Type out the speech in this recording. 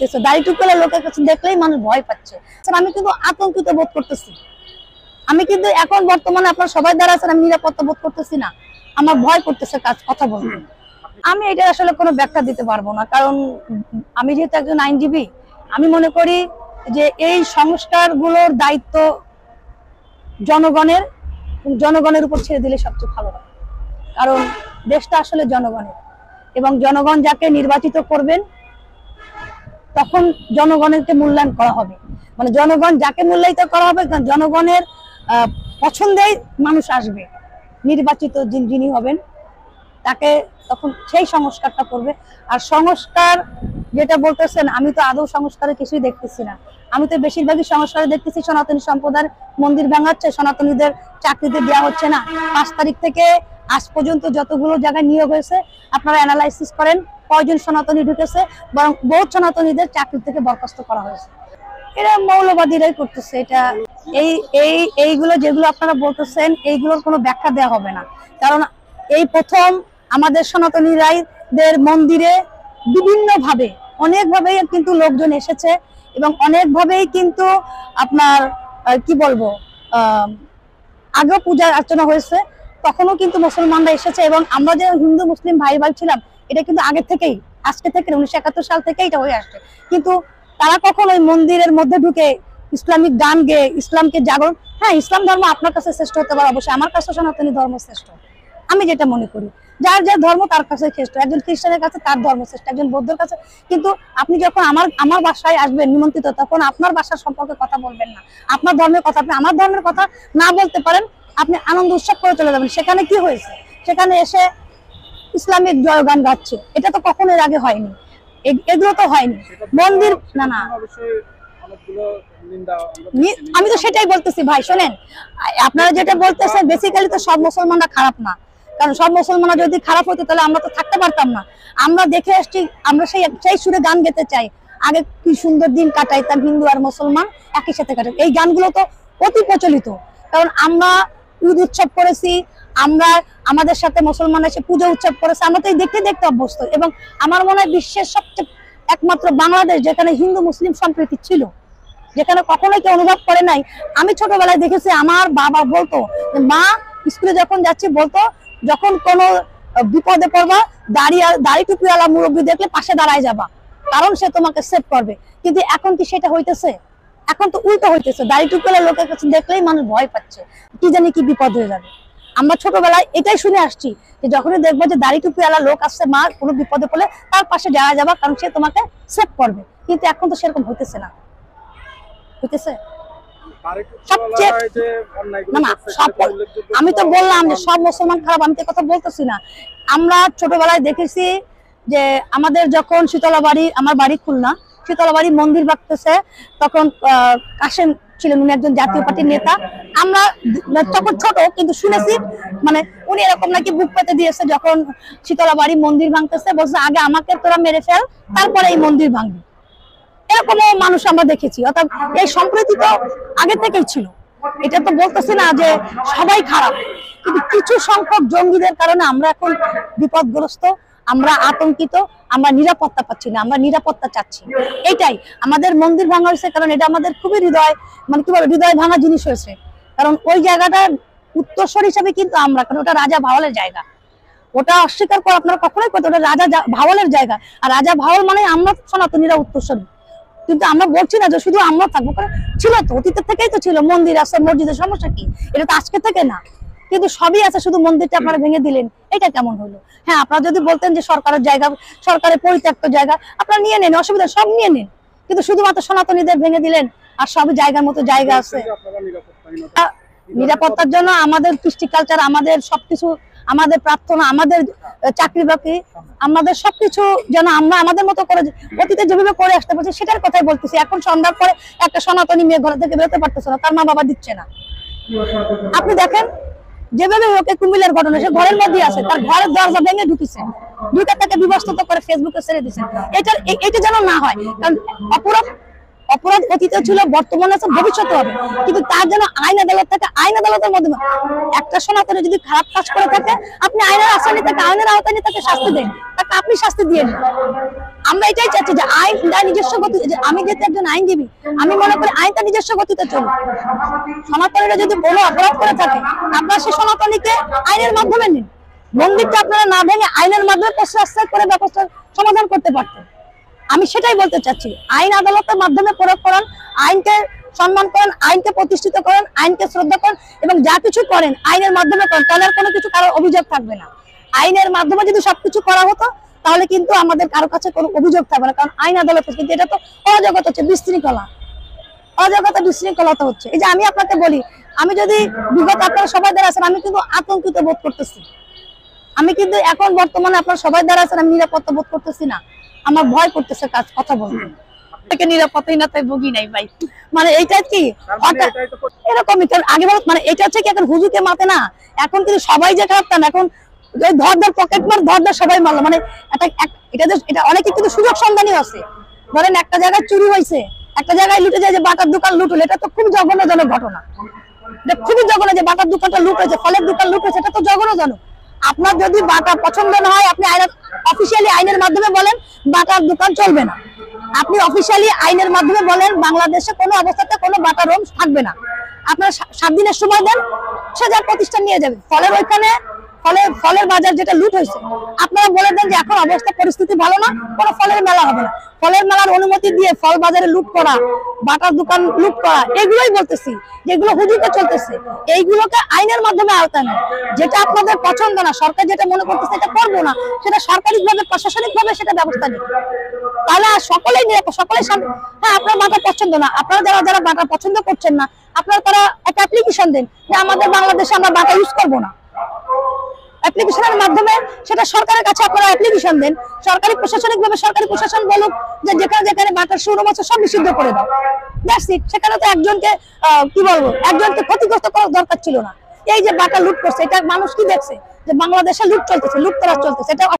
হইতেছে, দাড়ি টুকলা লোকের কাছে দেখলেই মানুষ ভয় পাচ্ছে। আমি কিন্তু আতঙ্কিত বোধ করতেছি। আমি কিন্তু এখন বর্তমানে আপনার সবাই দ্বারা আছেন, আমি নিরাপত্তা বোধ করতেছি না, আমার ভয় করতেছে কথা বলতে। আমি এটা আসলে কোনো ব্যাখ্যা দিতে পারবো না, কারণ আমি যেহেতু একজন আইনজীবী, আমি মনে করি যে এই সংস্কারগুলোর দায়িত্ব জনগণের উপর ছেড়ে দিলে সবচেয়ে ভালো হয়। কারণ দেশটা আসলে জনগণের, এবং জনগণ যাকে নির্বাচিত করবেন তখন জনগণেরকে মূল্যায়ন করা হবে। মানে জনগণ যাকে মূল্যায়িত করা হবে, জনগণের পছন্দেই মানুষ আসবে, নির্বাচিত যিনি হবেন তাকে তখন সেই সংস্কারটা করবে। আর সংস্কার যেটা বলতেছেন, আমি তো আদৌ সংস্কারে কিছুই দেখতেছি না। আমি তো বেশিরভাগই সংস্কারে দেখতেছি সনাতনী সম্প্রদায়ের মন্দির ভাঙাচ্ছে, সনাতনীদের চাকরিতে দেওয়া হচ্ছে না। 5 তারিখ থেকে আজ পর্যন্ত যতগুলো জায়গায় নিয়োগ হয়েছে আপনারা অ্যানালাইসিস করেন, কয়জন সনাতনী ঢুকেছে, বরং বহু সনাতনীদের চাকরি থেকে বরখাস্ত করা হয়েছে। এরা মৌলবাদীরাই করতেছে এটা। এইগুলো যেগুলো আপনারা বলতেছেন, এইগুলোর কোনো ব্যাখ্যা দেওয়া হবে না। কারণ এই প্রথম আমাদের সনাতনীদের মন্দিরে বিভিন্নভাবে অনেকভাবেই কিন্তু লোকজন এসেছে, এবং অনেকভাবেই কিন্তু আপনার কি বলবো আগেও পূজা অর্চনা হয়েছে, তখনও কিন্তু মুসলমানরা এসেছে। এবং আমরা যে হিন্দু মুসলিম ভাই ছিলাম, এটা কিন্তু আগে থেকেই, আজকে থেকে 1971 সাল থেকে এটা হয়ে আসছে। কিন্তু তারা কখন ওই মন্দিরের মধ্যে ঢুকে ইসলামিক গান গেয়ে ইসলামকে জাগরণ, হ্যাঁ ইসলাম ধর্ম আপনার কাছে শ্রেষ্ঠ হতে পারে, অবশ্যই আমার কাছে সনাতনী ধর্ম শ্রেষ্ঠ, আমি যেটা মনে করি। যার যার ধর্ম তার কাছে শ্রেষ্ঠ, একজন খ্রিস্টানের কাছে তার ধর্ম শ্রেষ্ঠ, একজন বৌদ্ধের কাছে। কিন্তু আপনি যখন আমার বাসায় আসবেন নিমন্ত্রিত, তখন আপনার বাসার সম্পর্কে কথা বলবেন না, আপনার ধর্মের কথা, আপনি আমার ধর্মের কথা না বলতে পারেন, আপনি আনন্দ উৎসব করে চলে যাবেন। সেখানে কি হয়েছে? সেখানে এসে ইসলামিক জয়গান গাচ্ছে, এটা তো কখনো এর আগে হয়নি, এগুলো তো হয়নি। মন্দির না আমি তো সেটাই বলতেছি ভাই, শোনেন, আপনারা যেটা বলতেছেন বেসিক্যালি তো সব মুসলমানরা খারাপ না। কারণ সব মুসলমানরা যদি খারাপ হতো তাহলে আমরা তো থাকতে পারতাম না। আমরা দেখে আসছি, আমরা সেই সুরে গান গেতে চাই। আগে কি সুন্দর দিন কাটাইতাম, হিন্দু আর মুসলমান একই সাথে কাটাই, এই গানগুলো তো অতি প্রচলিত। কারণ আমরা ঈদ উৎসব করেছি, আমরা আমাদের সাথে মুসলমান এসে পুজো উৎসব করেছে, আমরা তো এই দেখতে দেখতে অভ্যস্ত। এবং আমার মনে হয় বিশ্বের সবচেয়ে একমাত্র বাংলাদেশ যেখানে হিন্দু মুসলিম সম্প্রীতি ছিল, যেখানে কখনোই কেউ অনুভব করে নাই। আমি ছোটবেলায় দেখেছি আমার বাবা বলতো, মা স্কুলে যখন যাচ্ছি বলতো, যখন কোনো বিপদে পড়বা দাড়ি টুপিওয়ালা মুরব্বী দেখলে পাশে দাঁড়ায় যাবা, কারণ সে তোমাকে সেভ করবে। কিন্তু এখন কি সেটা হইতেছে? এখন তো উল্টো হইতেছে, দাড়ি টুপিওয়ালা লোকের কাছে দেখলেই মানুষ ভয় পাচ্ছে, কি জানি কি বিপদ হয়ে যাবে। আমরা ছোটবেলায় এটাই শুনে আসছি যে যখনই দেখবো যে দাড়ি টুপিওয়ালা লোক আসছে, মা কোনো বিপদে পড়লে তার পাশে দাঁড়ায় যাবা, কারণ সে তোমাকে সেভ করবে। কিন্তু এখন তো সেরকম হইতেছে না, হইতেছে আমি তো বললাম যে সব মুসলমান খারাপ, আমি তো কথা বলতেছি না। আমরা ছোটবেলায় দেখেছি যে আমাদের যখন শীতলাবাড়ি, আমার বাড়ি খুলনা, শীতলাবাড়ি মন্দির ভাঙতেছে, তখন কাশেম ছিলেন, উনি একজন জাতীয় পার্টির নেতা। আমরা তখন ছোট, কিন্তু শুনেছি মানে উনি এরকম নাকি বুক পেতে দিয়েছে যখন শীতলাবাড়ি মন্দির ভাঙতেছে, বলছে আগে আমাকে তোরা মেরে ফেল, তারপরে এই মন্দির ভাঙবি। এরকমও মানুষ আমরা দেখেছি। অর্থাৎ এই সম্প্রীতি তো আগে থেকেই ছিল, এটা তো বলতেছি না যে সবাই খারাপ, কিন্তু কিছু সংখ্যক জঙ্গিদের কারণে আমরা এখন বিপদগ্রস্ত, আমরা আতঙ্কিত, আমরা নিরাপত্তা পাচ্ছি না, আমরা নিরাপত্তা চাচ্ছি। এটাই আমাদের মন্দির ভাঙা হয়েছে, কারণ এটা আমাদের খুবই মানে কি বলে হৃদয় ভাঙা জিনিস হয়েছে। কারণ ওই জায়গাটা উত্তরস্বর হিসাবে কিন্তু আমরা, কারণ ওটা রাজা ভাওয়ালের জায়গা, ওটা অস্বীকার করে আপনারা কখনোই করতে, ওটা রাজা ভাওয়ালের জায়গা। আর রাজা ভাওয়াল মানে আমরা সনাতনীরা উত্তরস্বরী। কিন্তু আমরা বলছি না যে শুধু আমরা থাকবো, কারণ ছিল তো, অতীতের থেকেই তো ছিল, মন্দির আছে, মসজিদের সমস্যা কি? এটা তো আজকে থেকে না, কিন্তু সবই আছে, শুধু মন্দিরটা আপনারা ভেঙে দিলেন, এটা কেমন হলো? হ্যাঁ, আপনারা যদি বলতেন যে সরকারের জায়গা, সরকারের পরিত্যক্ত জায়গা, আপনারা নিয়ে নেন, অসুবিধা, সব নিয়ে নেন, কিন্তু শুধুমাত্র সনাতনীদের ভেঙে দিলেন। আর সব জায়গার মতো জায়গা আছে। নিরাপত্তার জন্য আমাদের কৃষ্টি কালচার, আমাদের সবকিছু, আমাদের প্রার্থনা, আমাদের চাকরি বাকরি, আমাদের সবকিছু যেন আমরা আমাদের মতো করে অতীতে যেভাবে করে আসতে পারছি সেটার কথাই বলতেছি। এখন সন্ধ্যার পরে একটা সনাতনী মেয়ে ঘর থেকে বেরোতে পারতেছে না, তার মা বাবা দিচ্ছে না। আপনি দেখেন যেভাবে ওকে কুমিল্লার ঘটনা, সে ঘরের মধ্যে আছে, তার ঘরের দরজা ভেঙে ঢুকেছে, ঢুকে তাকে বিবস্ত্র করে ফেসবুকে ছেড়ে দিচ্ছে। এটা যেন না হয়, কারণ অপরাধ অতীতে ছিল, বর্তমানে আছে, ভবিষ্যতে হবে, কিন্তু তার জন্য আইন আদালত থাকে। আইন আদালতের মাধ্যমে একটা সনাতনী যদি খারাপ কাজ করে থাকে, আপনি আইনের আসামি তাকে আইনের আওতায় নিয়ে তাকে শাস্তি দেন, তাকে আপনি শাস্তি দিয়ে না। আমরা এটাই চাচ্ছি যে আইন তার নিজস্ব গতি, আমি যেহেতু একজন আইনজীবী, আমি মনে করি আইন তার নিজস্ব গতিতে চলুক। সনাতনীরা যদি কোনো অপরাধ করে থাকে, আপনারা সেই সনাতনীকে আইনের মাধ্যমে নিন। মন্দিরটা আপনারা না ভেঙে আইনের মাধ্যমে প্রশ্রয় করে ব্যবস্থা সমাধান করতে পারতেন। আমি সেটাই বলতে চাচ্ছি, আইন আদালতের মাধ্যমে প্রয়োগ করেন, আইনকে সম্মান করেন, আইনকে প্রতিষ্ঠিত করেন, আইনকে শ্রদ্ধা করেন, এবং যা কিছু করেন আইনের মাধ্যমে করেন, তাহলে আর কোনো কিছু কারোর অভিযোগ থাকবে না। আইনের মাধ্যমে যদি সবকিছু করা হতো, তাহলে কিন্তু আমাদের কারো কাছে কোনো অভিযোগ থাকবে না, কারণ আইন আদালত। কিন্তু এটা তো অরাজকতা হচ্ছে, বিশৃঙ্খলা, অরাজকতা বিশৃঙ্খলতা হচ্ছে। এই যে আমি আপনাকে বলি, আমি যদি বিগত আপনারা সবাই দ্বারা আছেন, আমি কিন্তু আতঙ্কিত বোধ করতেছি। আমি কিন্তু এখন বর্তমানে আপনারা সবাই দ্বারা আছেন, আমি নিরাপত্তা বোধ করতেছি না, আমার ভয় করতেছে কথা বলতে। নিরাপত্তাহীনতায় ভুগি নাই ভাই, মানে এইটা কি এরকমই। আগে মানে এটা হচ্ছে কি, এখন হুজুকে মাতে না, এখন কিন্তু সবাই যে খারাপ তা না, এখন ধর পকেট মার ধর সবাই মারলো, মানে এটা অনেকে কিন্তু সুযোগ সন্ধানী আছে। ধরেন একটা জায়গায় চুরি হয়েছে, একটা জায়গায় লুটে যায়, যে বাটার দোকান লুট হলো, এটা তো খুব জঘন্যজনক ঘটনা। এটা খুবই জঘন্য যে বাটার দোকানটা লুট হয়েছে, ফলের দোকান লুট হয়েছে, এটা তো জঘন্যজনক। আপনার যদি বাটা পছন্দ না হয়, আপনি অফিসিয়ালি আইনের মাধ্যমে বলেন বাটার দোকান চলবে না। আপনি অফিসিয়ালি আইনের মাধ্যমে বলেন বাংলাদেশে কোনো অবস্থাতে কোনো বাটার হোম থাকবে না। আপনার 7 দিনের সময় দেন, সে যার প্রতিষ্ঠান নিয়ে যাবে। ফলের ওইখানে ফলের বাজার যেটা লুট হয়েছে, আপনারা বলে দেন যে এখন অবস্থা পরিস্থিতি ভালো না, কোনো ফলের মেলা হবে না। ফলের মেলার অনুমতি দিয়ে ফল বাজারে লুট করা, বাটার দোকান লুট করা, এগুলোই বলতেছি যেগুলো হুজুকে চলতেছে। এইগুলোকে আইনের মাধ্যমে আওতায় নেন। যেটা আপনাদের পছন্দ না, সরকার যেটা মনে করতেছে এটা করবো না, সেটা সরকারিভাবে প্রশাসনিকভাবে সেটা ব্যবস্থা নিন, তাহলে সকলেই নিরাপদ, সকলেই শান্তি। হ্যাঁ, আপনার বাটা পছন্দ না, আপনারা যারা বাটা পছন্দ করছেন না, আপনারা তারা একটা অ্যাপ্লিকেশন দেন যে আমাদের বাংলাদেশে আমরা বাটা ইউজ করবো না। অ্যাপ্লিকেশনের মাধ্যমে সেটা সরকারের কাছে আপনারা অ্যাপ্লিকেশন দেন, সরকারি প্রশাসনিকভাবে সরকারি প্রশাসন বলুক যে যেখানে যেখানে বাটার শোরুম আছে সব নিষিদ্ধ করে দাও। That's it. সেখানে তো একজনকে কি বলবো, একজনকে ক্ষতিগ্রস্ত করার দরকার ছিল না। এই যে বাটা লুট করছে, এটা মানুষ কি দেখছে যে বাংলাদেশে লুট চলতেছে, লুট করা চলতেছে, এটা